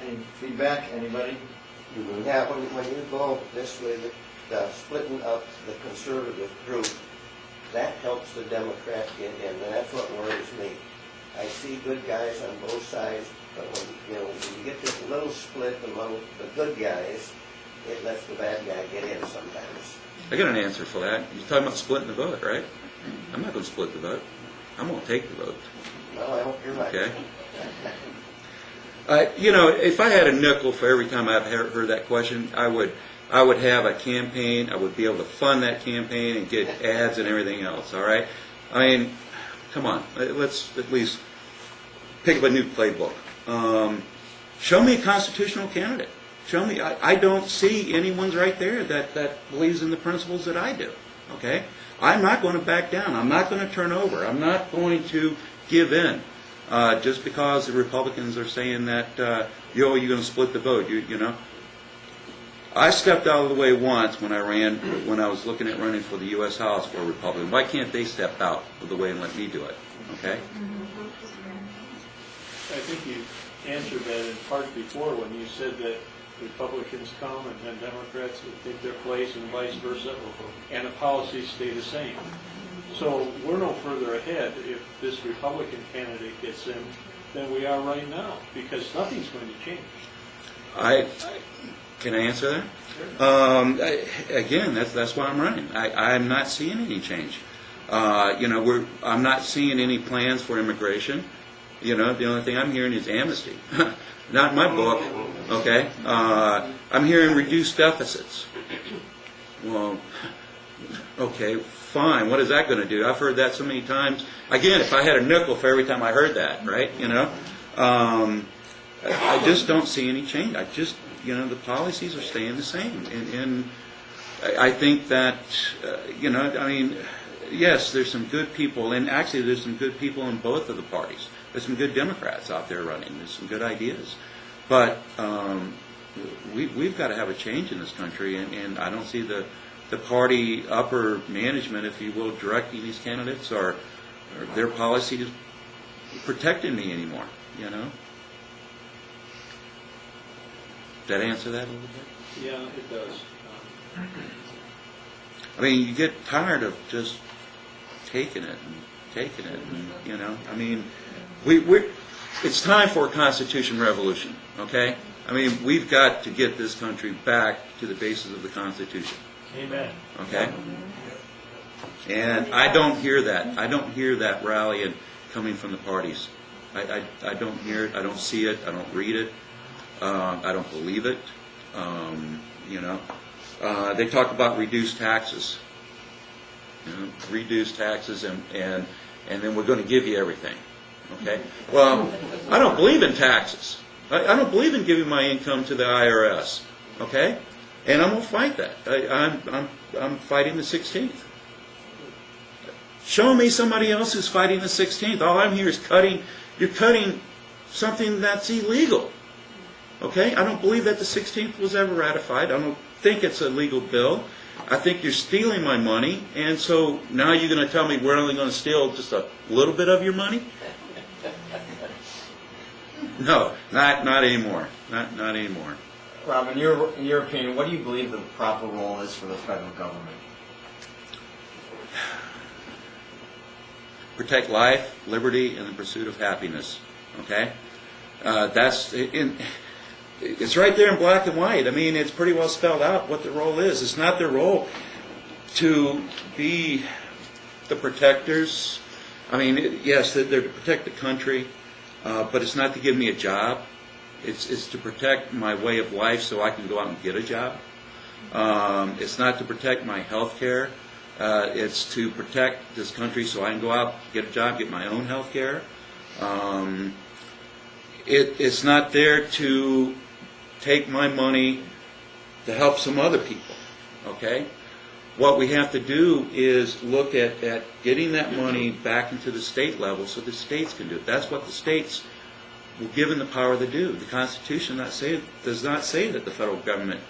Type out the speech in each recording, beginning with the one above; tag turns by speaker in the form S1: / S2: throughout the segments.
S1: Any feedback, anybody?
S2: Yeah, when you go this way, the splitting up the conservative group, that helps the Democrat get in, and that's what worries me. I see good guys on both sides, but when you get this little split among the good guys, it lets the bad guy get in sometimes.
S3: I got an answer for that. You're talking about splitting the vote, right? I'm not going to split the vote. I'm going to take the vote.
S2: Well, I hope you're right.
S3: Okay. If I had a nickel for every time I've heard that question, I would have a campaign. I would be able to fund that campaign and get ads and everything else. All right. I mean, come on. Let's at least pick up a new playbook. Show me a constitutional candidate. Show me. I don't see anyone's right there that believes in the principles that I do. Okay. I'm not going to back down. I'm not going to turn over. I'm not going to give in. Just because the Republicans are saying that, you're going to split the vote, you know. I stepped out of the way once when I was looking at running for the U.S. House for a Republican. Why can't they step out of the way and let me do it? Okay?
S4: I think you answered that in part before when you said that Republicans come and then Democrats would take their place and vice versa, and the policies stay the same. So we're no further ahead if this Republican candidate gets in than we are right now, because nothing's going to change.
S3: Can I answer that?
S4: Sure.
S3: Again, that's why I'm running. I'm not seeing any change. I'm not seeing any plans for immigration. The only thing I'm hearing is amnesty. Not in my book. Okay. I'm hearing reduced deficits. Well, okay. Fine. What is that going to do? I've heard that so many times. Again, if I had a nickel for every time I heard that, right? I just don't see any change. The policies are staying the same, and I think that yes, there's some good people, and actually there's some good people in both of the parties. There's some good Democrats out there running. There's some good ideas, but we've got to have a change in this country, and I don't see the party upper management, if you will, directing these candidates or their policies protecting me anymore, Did that answer that a little bit?
S4: Yeah, it does.
S3: I mean, you get tired of just taking it, it's time for a constitution revolution, okay? I mean, we've got to get this country back to the basis of the Constitution.
S4: Amen.
S3: Okay? And I don't hear that. I don't hear that rallying coming from the parties. I don't hear it. I don't see it. I don't read it. I don't believe it. They talk about reduced taxes. Reduced taxes, and then we're going to give you everything. Okay? Well, I don't believe in taxes. I don't believe in giving my income to the IRS. Okay? And I'm going to fight that. I'm fighting the 16th. Show me somebody else who's fighting the 16th. All I'm here is you're cutting something that's illegal. Okay? I don't believe that the 16th was ever ratified. I don't think it's a legal bill. I think you're stealing my money, and so now you're going to tell me we're only going to steal just a little bit of your money? No, not anymore. Not anymore.
S1: Rob, in your opinion, what do you believe the proper role is for the federal government?
S3: Protect life, liberty, and the pursuit of happiness. Okay? It's right there in black and white. I mean, it's pretty well spelled out what the role is. It's not their role to be the protectors. I mean, yes, they're to protect the country, but it's not to give me a job. It's to protect my way of life so I can go out and get a job. It's not to protect my health care. It's to protect this country so I can go out, get a job, get my own health care. It's not there to take my money to help some other people. Okay? What we have to do is look at getting that money back into the state level so the states can do it. That's what the states were given the power to do. The Constitution does not say that the federal government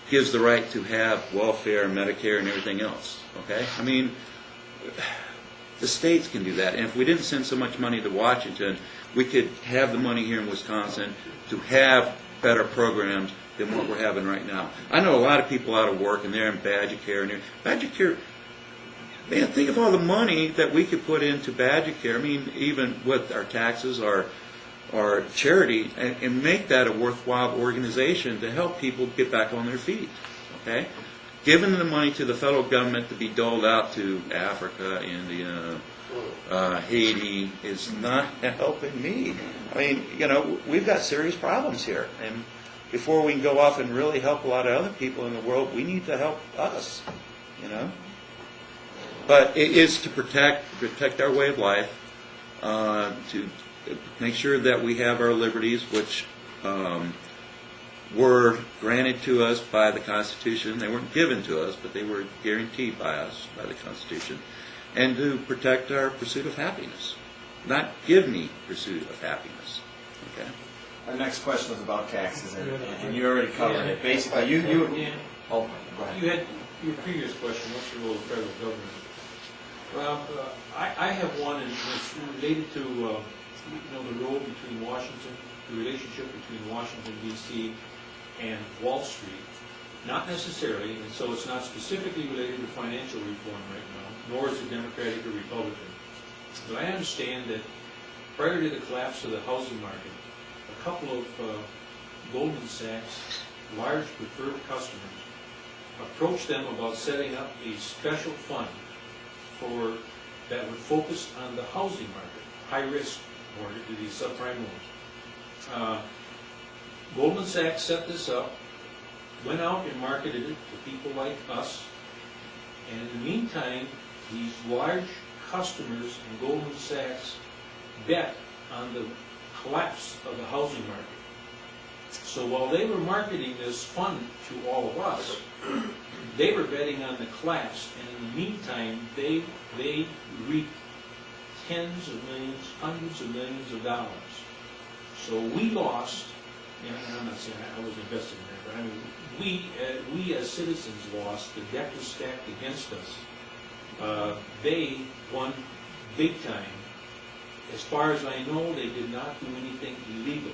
S3: gives the right to have welfare, Medicare, and everything else. Okay? I mean, the states can do that. And if we didn't send so much money to Washington, we could have the money here in Wisconsin to have better programs than what we're having right now. I know a lot of people out of work and they're in Badger Care and Badger Care. Man, think of all the money that we could put into Badger Care. I mean, even with our taxes, our charity, and make that a worthwhile organization to help people get back on their feet. Okay, giving the money to the federal government to be doled out to Africa, India, Haiti is not helping me. I mean, you know, we've got serious problems here, and before we can go off and really help a lot of other people in the world, we need to help us. You know. But it is to protect our way of life, to make sure that we have our liberties, which were granted to us by the Constitution. They weren't given to us, but they were guaranteed by us, by the Constitution. And to protect our pursuit of happiness, not give me pursuit of happiness. Okay.
S1: Our next question was about taxes, and you already covered it. Basically, you. Oh, go ahead.
S5: You had your previous question, what's the role of the federal government? Well, I have one, and it's related to the role between Washington, the relationship between Washington, D.C. and Wall Street. Not necessarily, and so it's not specifically related to financial reform right now, nor is it Democratic or Republican. But I understand that prior to the collapse of the housing market, a couple of Goldman Sachs large preferred customers approached them about setting up a special fund that would focus on the housing market, high-risk mortgage, these subprime loans. Goldman Sachs set this up, went out and marketed it to people like us, and in the meantime, these large customers in Goldman Sachs bet on the collapse of the housing market. So while they were marketing this fund to all of us, they were betting on the collapse, and in the meantime, they reaped tens of millions, hundreds of millions of dollars. So we lost, and I'm not saying I was invested in that, but I mean, we as citizens lost. The deck was stacked against us. They won big time. As far as I know, they did not do anything illegal.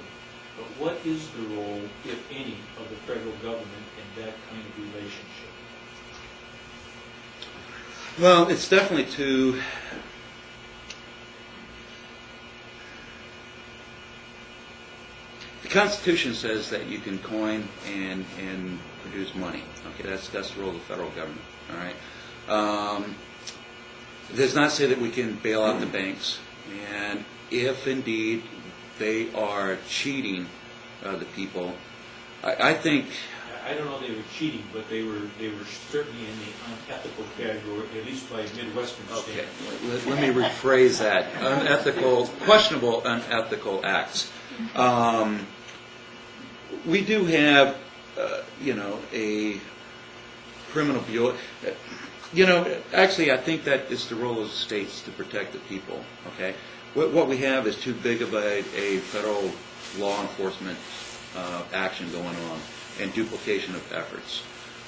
S5: But what is the role, if any, of the federal government in that kind of relationship?
S3: Well, it's definitely to the Constitution says that you can coin and produce money. Okay, that's the role of the federal government. All right. It does not say that we can bail out the banks, and if indeed they are cheating the people, I think.
S5: I don't know if they were cheating, but they were certainly in the unethical category, at least by Midwestern standards.
S3: Okay, let me rephrase that. Unethical, questionable unethical acts. We do have, a criminal bureau. Actually, I think that it's the role of the states to protect the people. Okay, what we have is too big of a federal law enforcement action going on, and duplication of efforts.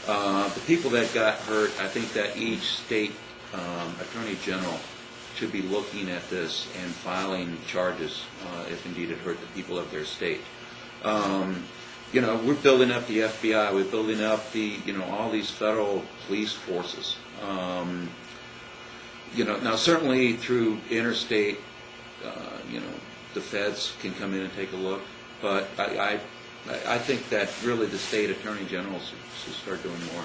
S3: The people that got hurt, I think that each state attorney general should be looking at this and filing charges if indeed it hurt the people of their state. We're building up the FBI, we're building up the, all these federal police forces. Now certainly through interstate, the feds can come in and take a look, but I think that really the state attorney generals should start doing more.